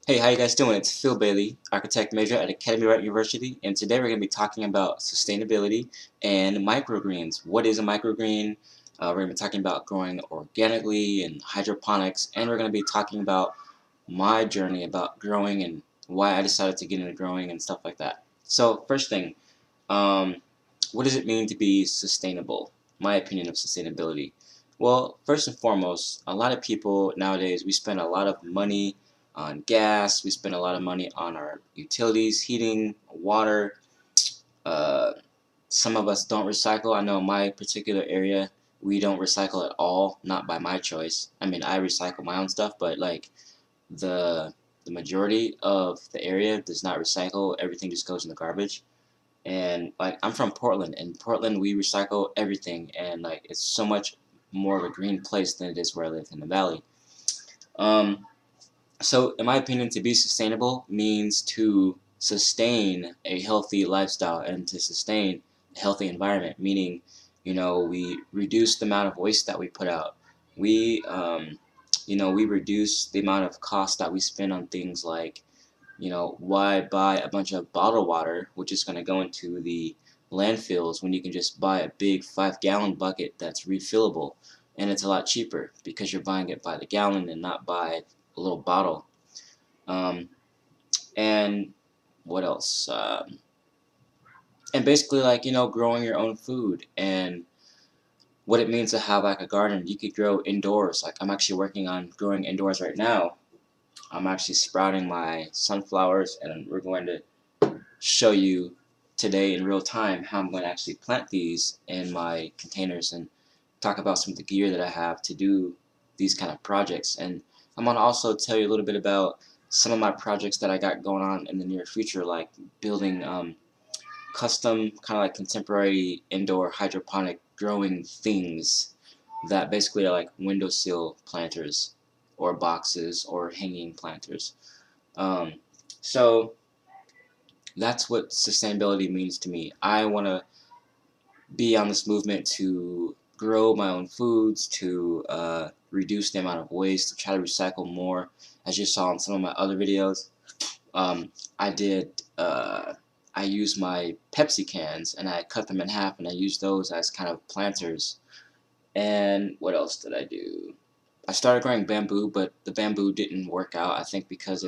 Hey, how you guys doing? It's Phil Bailey, architect major at Academy Right University, and today we're going to be talking about sustainability and microgreens. What is a microgreen? We're going to be talking about growing organically and hydroponics, and we're going to be talking about my journey about growing and why I decided to get into growing and stuff like that. So, first thing, um, what does it mean to be sustainable? My opinion of sustainability. Well, first and foremost, a lot of people nowadays, we spend a lot of money on gas, we spend a lot of money on our utilities, heating, water. Uh, some of us don't recycle. I know in my particular area, we don't recycle at all, not by my choice. I mean, I recycle my own stuff, but like the the majority of the area does not recycle. Everything just goes in the garbage. And like I'm from Portland, and Portland we recycle everything, and like it's so much more of a green place than it is where I live in the valley. Um, so in my opinion, to be sustainable means to sustain a healthy lifestyle and to sustain a healthy environment. Meaning, we reduce the amount of waste that we put out. We reduce the amount of cost that we spend on things like why buy a bunch of bottled water, which is going to go into the landfills when you can just buy a big 5-gallon bucket that's refillable, and it's a lot cheaper because you're buying it by the gallon and not by a little bottle. Um, and what else? And basically, like, growing your own food and what it means to have like a garden. You could grow indoors. Like, I'm actually working on growing indoors right now. I'm actually sprouting my sunflowers, and we're going to show you today in real time how I'm going to actually plant these in my containers and talk about some of the gear that I have to do these kind of projects. And I'm going to also tell you a little bit about some of my projects that I got going on in the near future, like building custom, kind of like contemporary indoor hydroponic growing things that basically are like windowsill planters or boxes or hanging planters. Um, so that's what sustainability means to me. I want to be on this movement to grow my own foods, to reduce the amount of waste, to try to recycle more. As you saw in some of my other videos, um, I did. I used my Pepsi cans and I cut them in half and I used those as kind of planters. And what else did I do? I started growing bamboo, but the bamboo didn't work out. I think because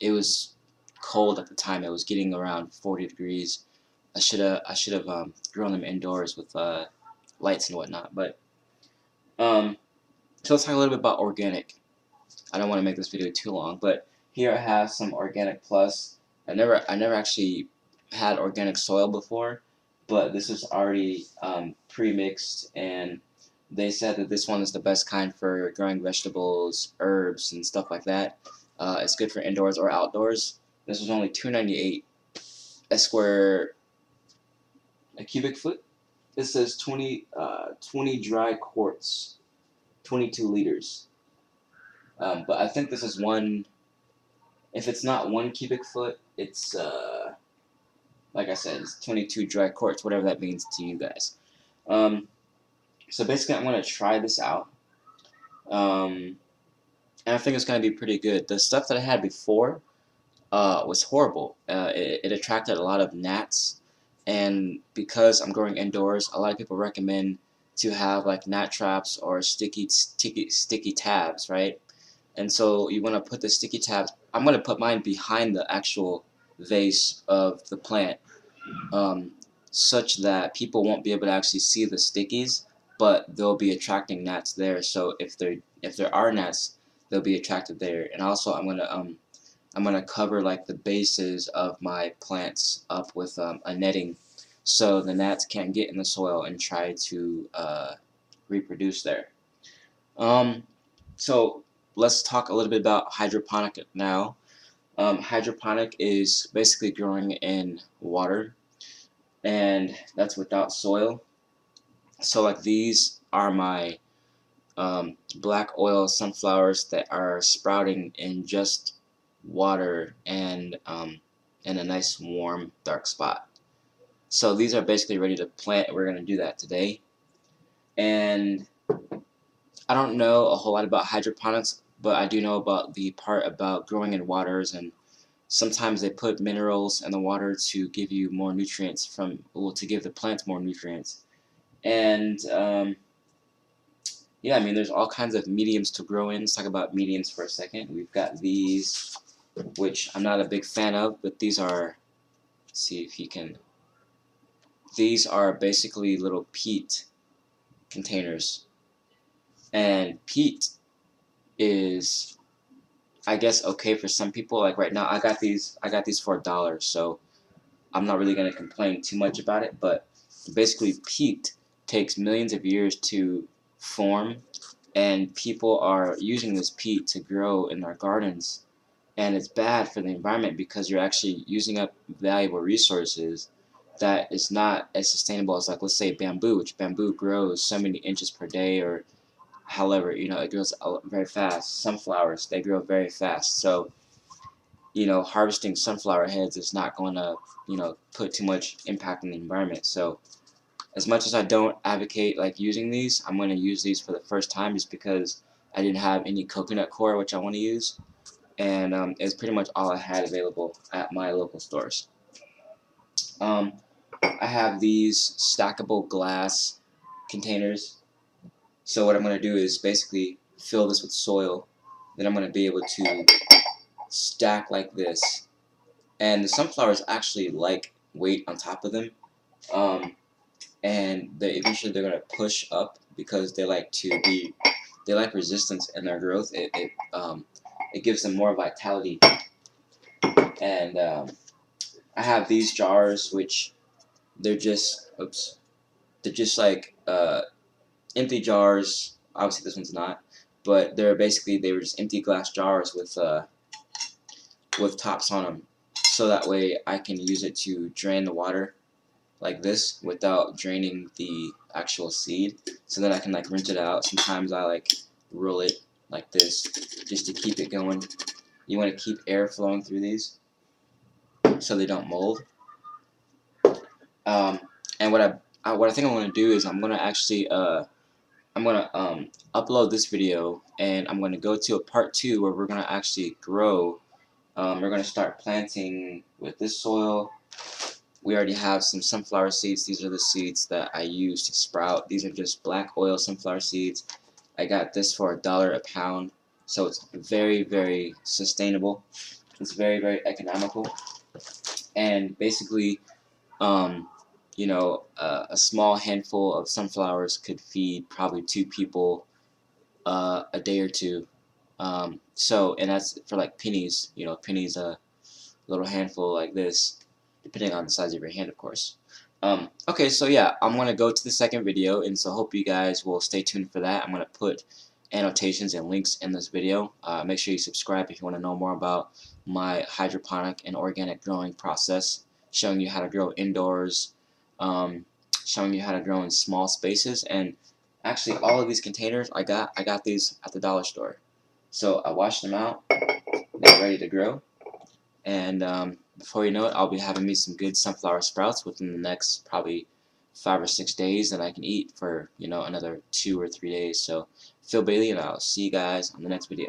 it was cold at the time. It was getting around 40 degrees. I should have grown them indoors with lights and whatnot. But um, so let's talk a little bit about organic. I don't want to make this video too long, but here I have some organic plus. I never actually had organic soil before, but this is already pre-mixed, and they said that this one is the best kind for growing vegetables, herbs, and stuff like that. It's good for indoors or outdoors. This was only $2.98 a square a cubic foot. It says 20 dry quarts, 22 liters. But I think this is one. If it's not 1 cubic foot, it's like I said, it's 22 dry quarts, whatever that means to you guys. Um, so basically, I'm gonna try this out, um, and I think it's gonna be pretty good. The stuff that I had before was horrible. It attracted a lot of gnats, and because I'm growing indoors, a lot of people recommend to have like gnat traps or sticky tabs, right? And so you want to put the sticky tabs. I'm going to put mine behind the actual vase of the plant, um, such that people won't be able to actually see the stickies, but they'll be attracting gnats there. So if there are gnats, they'll be attracted there. And also I'm gonna cover like the bases of my plants up with a netting, so the gnats can't get in the soil and try to reproduce there. Um, so let's talk a little bit about hydroponic now. Hydroponic is basically growing in water, and that's without soil. So like these are my black oil sunflowers that are sprouting in just water and in a nice warm dark spot. So these are basically ready to plant. We're going to do that today. And I don't know a whole lot about hydroponics, but I do know about the part about growing in waters, and sometimes they put minerals in the water to give you more nutrients to give the plants more nutrients. And yeah, I mean, there's all kinds of mediums to grow in. Let's talk about mediums for a second. We've got these, which I'm not a big fan of, but these are, let's see if you can, these are basically little peat containers. And peat is, I guess, okay for some people. Like right now, I got these for $1, so I'm not really gonna complain too much about it. But basically, peat takes millions of years to form, and people are using this peat to grow in their gardens, and it's bad for the environment because you're actually using up valuable resources that is not as sustainable as, like, let's say bamboo, which bamboo grows so many inches per day, or however, it grows very fast. Sunflowers, they grow very fast, so harvesting sunflower heads is not going to put too much impact on the environment. So as much as I don't advocate like using these, I'm going to use these for the first time just because I didn't have any coconut coir which I want to use, and it's pretty much all I had available at my local stores. um, I have these stackable glass containers, so what I'm going to do is basically fill this with soil. Then I'm going to be able to stack like this, and the sunflowers actually like weight on top of them, and eventually they're going to push up because they like resistance in their growth. It gives them more vitality. And I have these jars, which they're just they're just like empty jars. Obviously this one's not, but they were just empty glass jars with tops on them, so that way I can use it to drain the water like this without draining the actual seed. So then I can like rinse it out. Sometimes I like roll it like this just to keep it going. You want to keep air flowing through these so they don't mold. Um, and what I think I'm gonna do is I'm gonna actually upload this video, and I'm gonna go to a part 2 where we're gonna actually grow. We're gonna start planting with this soil. We already have some sunflower seeds. These are the seeds that I use to sprout. These are just black oil sunflower seeds. I got this for $1 a pound, so it's very, very sustainable. It's very, very economical, and basically, a small handful of sunflowers could feed probably 2 people a day or two. And that's for like pennies. Pennies a little handful like this, depending on the size of your hand, of course. Okay, so yeah, I'm going to go to the second video, and so hope you guys will stay tuned for that. I'm going to put annotations and links in this video. Make sure you subscribe if you want to know more about my hydroponic and organic growing process, showing you how to grow indoors, showing you how to grow in small spaces. And actually, all of these containers, I got these at the dollar store. So I washed them out, they're ready to grow. And before you know it, I'll be having me some good sunflower sprouts within the next probably 5 or 6 days that I can eat for another 2 or 3 days. So Phil Bailey, and I'll see you guys on the next video.